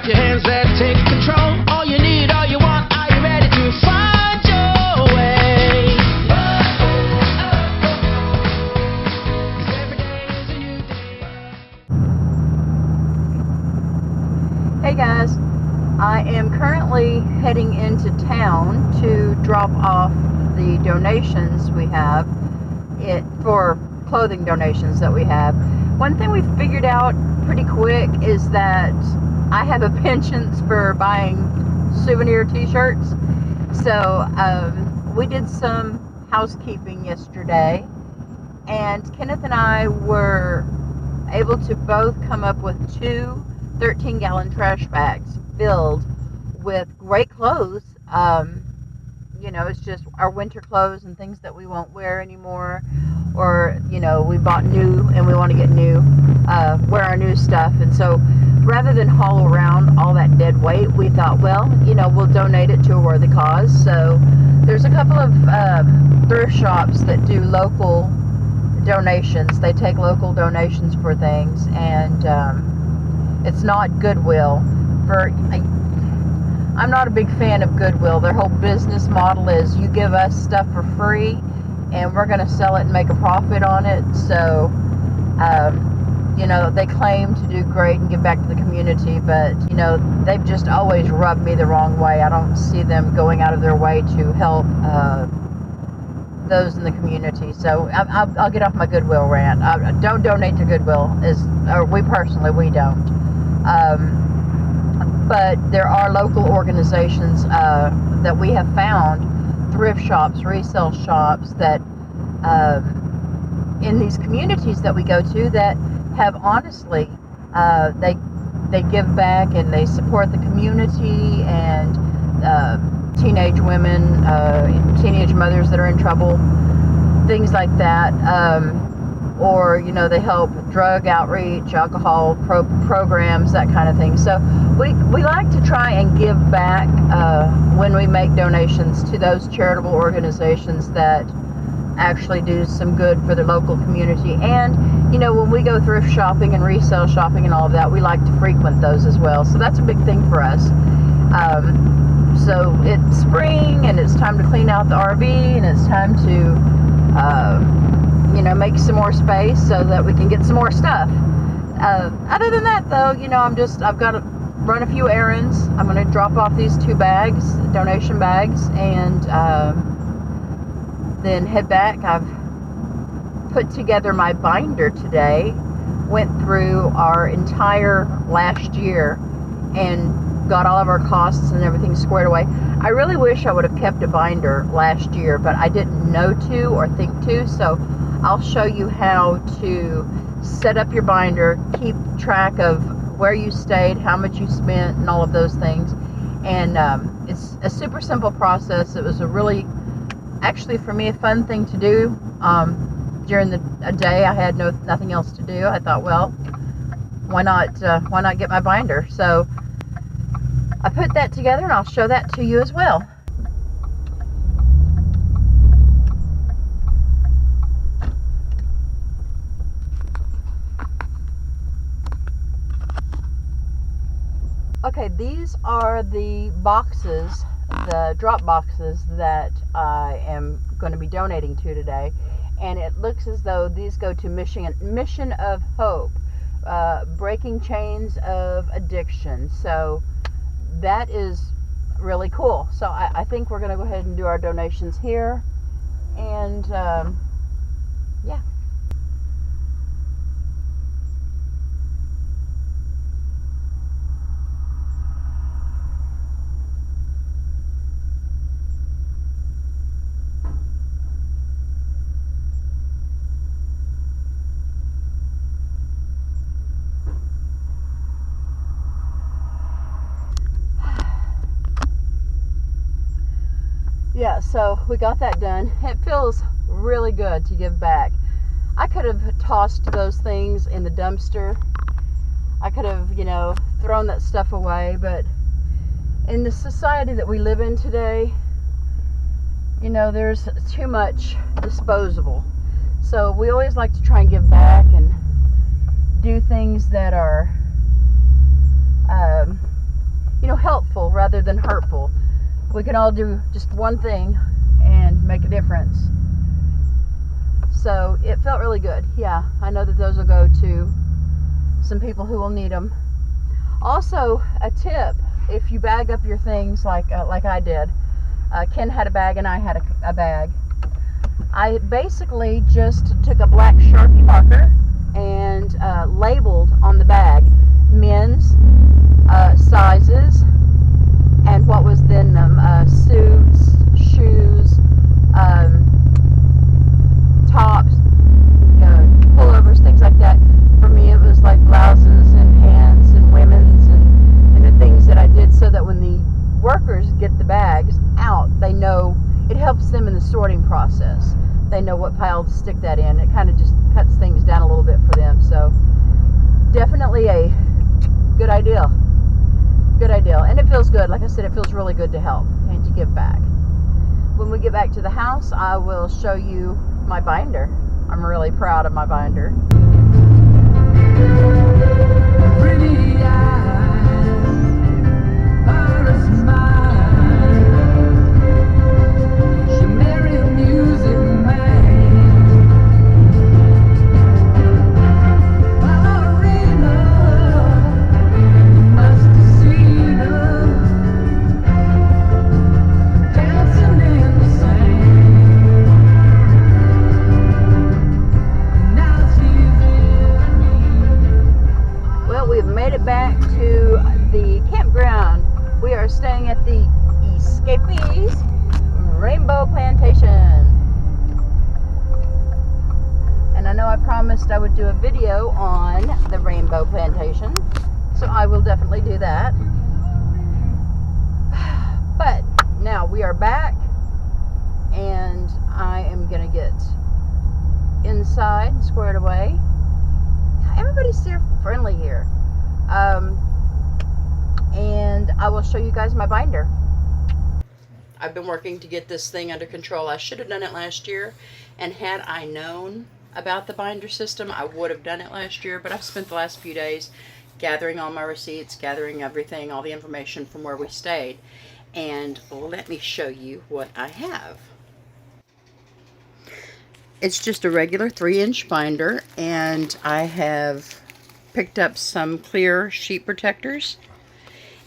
clap your hands, let's take control. All you need, all you want, are you ready to find your way? 'Cause every day is a new day. Hey guys, I am currently heading into town to drop off the donations we have for clothing donations that we have. One thing we figured out pretty quick is that I have a penchant for buying souvenir t-shirts. So we did some housekeeping yesterday, and Kenneth and I were able to both come up with 2 13-gallon trash bags filled with great clothes. You know, it's just our winter clothes and things that we won't wear anymore, or, you know, we bought new and we want to get new, wear our new stuff. And so rather than haul around all that dead weight, we thought, well, you know, we'll donate it to a worthy cause. So there's a couple of thrift shops that do local donations. They take local donations for things, and it's not Goodwill. I'm not a big fan of Goodwill. Their whole business model is you give us stuff for free and we're going to sell it and make a profit on it. So, you know, they claim to do great and give back to the community, but, you know, they've just always rubbed me the wrong way. I don't see them going out of their way to help those in the community. So I'll get off my Goodwill rant. Don't donate to Goodwill, or we don't. But there are local organizations that we have found, thrift shops, resale shops, that in these communities that we go to, that have honestly, they give back and they support the community, and teenage women, teenage mothers that are in trouble, things like that. Or, you know, they help drug outreach, alcohol programs, that kind of thing. So we like to try and give back when we make donations to those charitable organizations that actually do some good for the local community. And, you know, when we go thrift shopping and resale shopping and all of that, we like to frequent those as well. So that's a big thing for us. So it's spring and it's time to clean out the RV, and it's time to you know, make some more space so that we can get some more stuff. Other than that, though, you know, I've got to run a few errands. I'm going to drop off these 2 bags, donation bags, and then head back. I've put together my binder today, went through our entire last year and got all of our costs and everything squared away. I really wish I would have kept a binder last year, but I didn't know to or think to, so I'll show you how to set up your binder, keep track of where you stayed, how much you spent, and all of those things. And it's a super simple process. It was actually for me, a fun thing to do. During a day I had nothing else to do. I thought, well, why not get my binder? So I put that together, and I'll show that to you as well. Okay, these are the boxes, the drop boxes that I am going to be donating to today, and it looks as though these go to Mission of Hope, breaking chains of addiction. So that is really cool. So I think we're going to go ahead and do our donations here, and yeah. Yeah, so we got that done. It feels really good to give back. I could have tossed those things in the dumpster. I could have, you know, thrown that stuff away, but in the society that we live in today, you know, there's too much disposable. So we always like to try and give back and do things that are rather than hurtful. We can all do just one thing and make a difference. So it felt really good. Yeah, I know that those will go to some people who will need them. Also, a tip, if you bag up your things like I did, Ken had a bag and I had a bag. I basically just took a black Sharpie marker and labeled on the bag men's sizes and what was in them, suits, shoes, tops, pullovers, things like that. For me, it was like blouses and pants and women's and the things that I did, so that when the workers get the bags out, they know, it helps them in the sorting process. They know what pile to stick that in. It kind of just cuts things down a little bit for them. So definitely a good idea. Good idea. And it feels good. Like I said, it feels really good to help and to give back. When we get back to the house, I will show you my binder. I'm really proud of my binder. Pretty eyes are a smile. She married a music man. Ballerina, you must have seen her dancing in the sand. Now she's with me. Well, we've made it back to the campground. We are staying at the Escapees Rainbow Plantation. And I know I promised I would do a video on the Rainbow Plantation, so I will definitely do that. But now we are back, and I am gonna get inside, squared away. Everybody's so friendly here. And I will show you guys my binder. I've been working to get this thing under control. I should have done it last year, and had I known about the binder system, I would have done it last year, but I've spent the last few days gathering all my receipts, gathering everything, all the information from where we stayed. And let me show you what I have. It's just a regular 3-inch binder, and I have picked up some clear sheet protectors,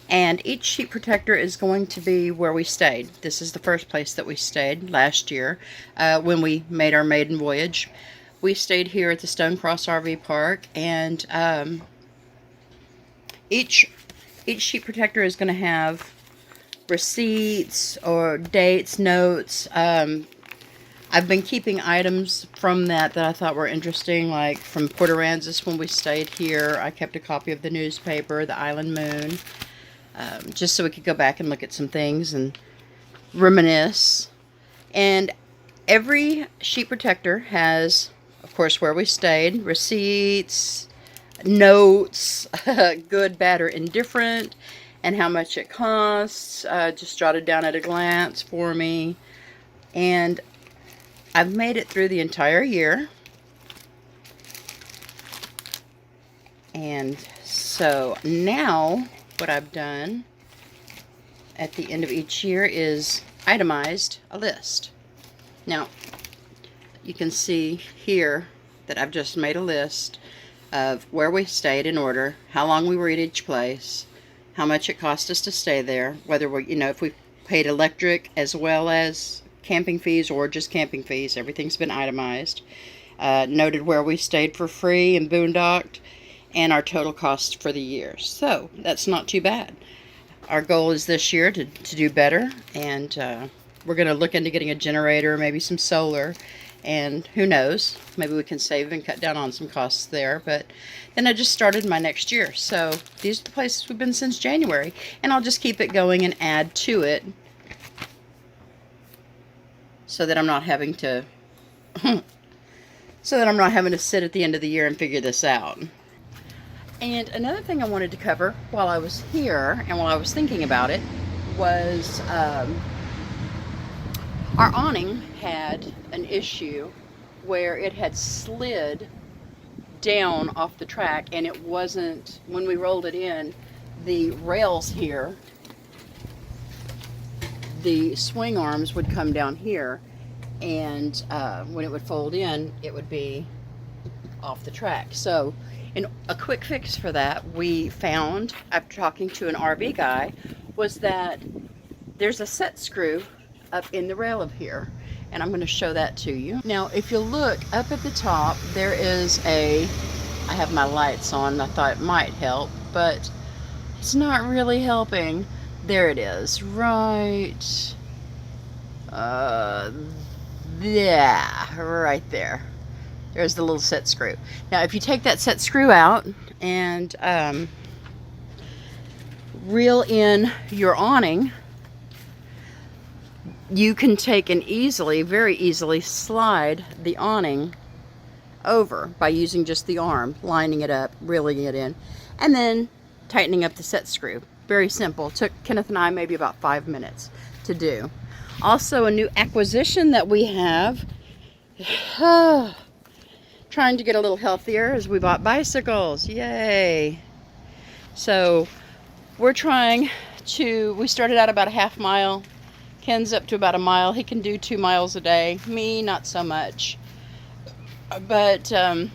and each sheet protector is going to be where we stayed. This is the first place that we stayed last year when we made our maiden voyage. We stayed here at the Stone Cross RV Park, and each sheet protector is going to have receipts or dates, notes. I've been keeping items from that I thought were interesting, like from Port Aransas when we stayed here. I kept a copy of the newspaper, the Island Moon, just so we could go back and look at some things and reminisce. And every sheet protector has, of course, where we stayed, receipts, notes, good, bad, or indifferent, and how much it costs, just jotted down at a glance for me. And I've made it through the entire year. And so now what I've done at the end of each year is itemized a list. Now, you can see here that I've just made a list of where we stayed in order, how long we were at each place, how much it cost us to stay there, whether we, if we paid electric as well as camping fees or just camping fees. Everything's been itemized. Noted where we stayed for free and boondocked, and our total cost for the year. So that's not too bad. Our goal is this year to do better, and we're going to look into getting a generator, maybe some solar, and who knows, maybe we can save and cut down on some costs there. But then I just started my next year. So these are the places we've been since January, and I'll just keep it going and add to it, so that I'm not having to sit at the end of the year and figure this out. And another thing I wanted to cover while I was here and while I was thinking about it was our awning had an issue where it had slid down off the track, and it wasn't, when we rolled it in, the rails here the swing arms would come down here, and when it would fold in, it would be off the track. So in a quick fix for that, we found, after talking to an RV guy, was that there's a set screw up in the rail of here, and I'm going to show that to you. Now if you look up at the top, there is I have my lights on, I thought it might help, but it's not really helping. There it is, right yeah, right there. There's the little set screw. Now if you take that set screw out and reel in your awning, you can take and very easily slide the awning over by using just the arm, lining it up, reeling it in, and then tightening up the set screw. Very simple. Took Kenneth and I maybe about 5 minutes to do. Also a new acquisition that we have, trying to get a little healthier, is we bought bicycles. Yay! So we're trying to, we started out about a half mile. Ken's up to about a mile. He can do 2 miles a day. Me, not so much. But you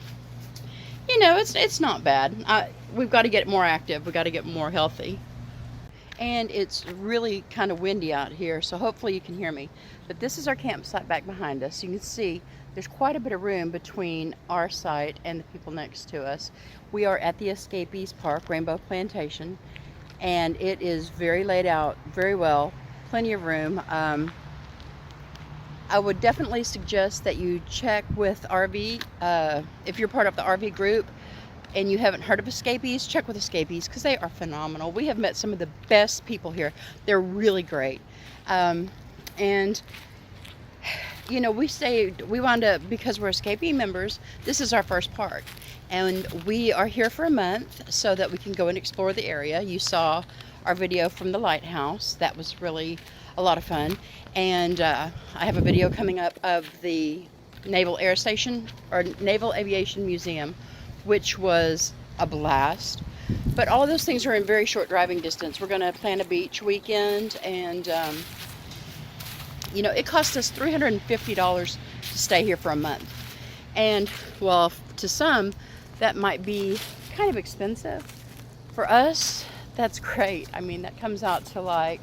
know, it's not bad. We've got to get more active. We've got to get more healthy. And it's really kind of windy out here, so hopefully you can hear me. But this is our campsite back behind us. You can see there's quite a bit of room between our site and the people next to us. We are at the Escapees Park, Rainbow Plantation, and it is very laid out, very well, plenty of room. I would definitely suggest that you check with RV, if you're part of the RV group and you haven't heard of Escapees, check with Escapees, because they are phenomenal. We have met some of the best people here. They're really great. And you know, we wound up, because we're Escapee members, this is our first park, and we are here for a month so that we can go and explore the area. You saw our video from the lighthouse. That was really a lot of fun. And I have a video coming up of the Naval Air Station, or Naval Aviation Museum, which was a blast. But all of those things are in very short driving distance. We're going to plan a beach weekend, and you know, it cost us $350 to stay here for a month. And well, to some that might be kind of expensive. For us, that's great. I mean, that comes out to like,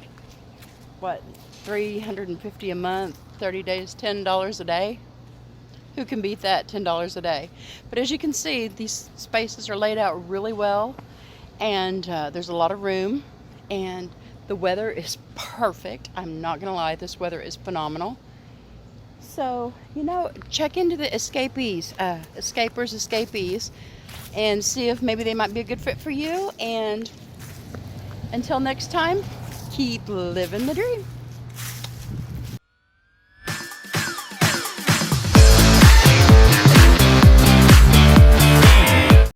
what, $350 a month, 30 days, $10 a day. Who can beat that? $10 a day. But as you can see, these spaces are laid out really well, and there's a lot of room, and the weather is perfect. I'm not gonna lie, this weather is phenomenal. So, you know, check into the Escapees, Escapees, and see if maybe they might be a good fit for you. And until next time, keep living the dream.